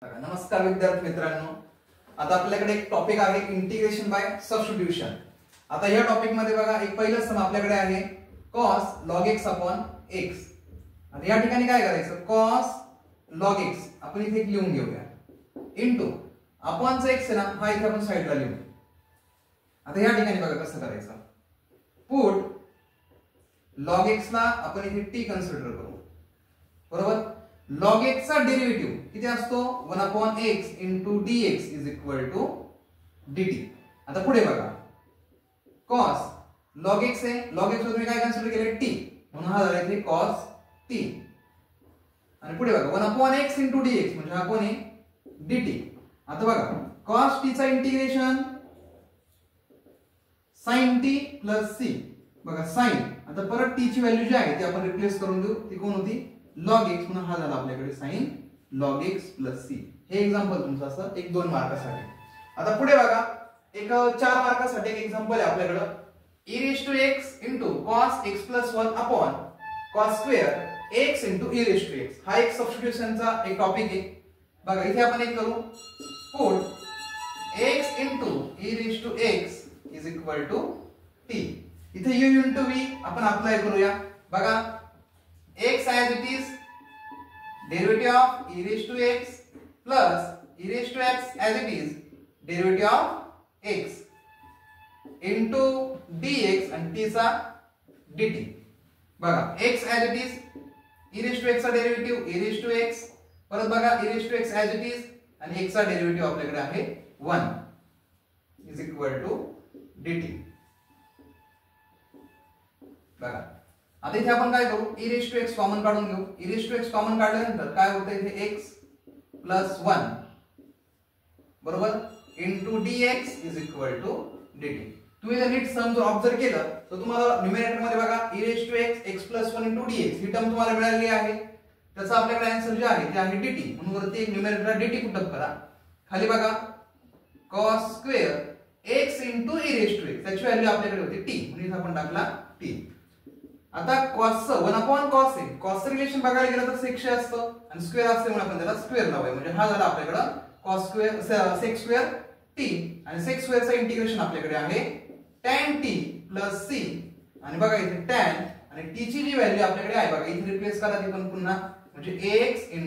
नमस्कार विद्यार्थी मित्रांनो, आता आपल्याकडे एक टॉपिक आहे इंटिग्रेशन बाय सबस्टिट्यूशन। आता या टॉपिक मध्ये बघा एक पहिलं सम आपल्याकडे आहे cos log x upon x। आता या ठिकाणी काय करायचं, cos log x आपण इथे एक लिहून घेऊया इनटू अपॉन चा x आहे ना, हा इथे आपण साइडला लिहू। आता या ठिकाणी बघा कसं करायचं, पुट log x ला आपण इथे t कन्सिडर करू, बरोबर। log x चा डेरिव्हेटिव्ह किती असतो, 1 upon x into dx is equal to dt। आता पुढे बघा cos log x आहे, log x वर मी काय कन्सिडर केले t, म्हणून हा झाला इथे cos t। आणि पुढे बघा 1 अपॉन x इंटू dx म्हणजे हा कोण आहे dt। आता बघा cos t चा integration sin t plus c, बघा sin, आता परत t ची व्हॅल्यू जी आहे ती आपण रिप्लेस करून देऊ, ती कोण होती log x, म्हणून हा झाला आपल्याकडे sin log x plus c। हे एक्झाम्पल तुमचं असं 1-2 मार्कासाठी। आता पुढे बघा एक 4 मार्कासाठी एक एक्झाम्पल आहे आपल्याकडे e raised to x into cos x plus 1 upon cos square x into e raised to x। हा एक सबस्टिट्यूशनचा एक टॉपिक आहे। बघा इथे आपण एक करू, put x into e raised to x is equal to t। इथे u into v आपण अप्लाय करूया। बघा x as it is derivative of e raised to x plus e raised to x as it is derivative of x into dx and t चा dt। बघा x as it is e raised to x चा derivative e raised to x, परत बघा e raised to x as it is आणि x चा derivative आपल्याकडे आहे 1 is equal to dt। बघा आता इथे आपण काय करू, e raised to x common काढून घेऊ। e raised to x common काढल्यानंतर काय होतं, इथे x प्लस 1 बरोबर into dx is equal to dt। तुम्ही जर नीट सम जर ऑब्झर्व केलं तर तुम्हाला न्यूमरेटर मध्ये बघा e raised to x x plus 1 into dx he term तुम्हाला मिळालेली आहे, त्याचा आपल्याकडे आन्सर जे आहे ते आहे dt, म्हणून वरती एक न्यूमरेटरला dt पुटअप करा। खाली बघा cos square x into e raised to x, त्याची व्हॅल्यू आपल्याकडे होती t, म्हणून इथे आपण टाकला t। आता cos 1 अपॉन cos आहे, cos चं रिलेशन बघायला गेलं तर sec असतं आणि स्क्वेअर असल्यामुळे आपण त्याला स्क्वेअर लावूया, म्हणजे हा झाला आपल्याकडे cos square sec square t आणि sec स्क्वेअरचं इंटिग्रेशन आपल्याकडे आहे tan t प्लस c। आणि बघा इथे tan आणि t ची जी व्हॅल्यू आपल्याकडे आहे बघा इथे रिप्लेस करा ती पण पुन्हा, म्हणजे ax e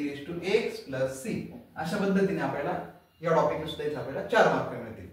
raised to x plus c। अशा पद्धतीने आपल्याला या टॉपिकला सुद्धा इथे आपल्याला 4 मार्क मिळतील।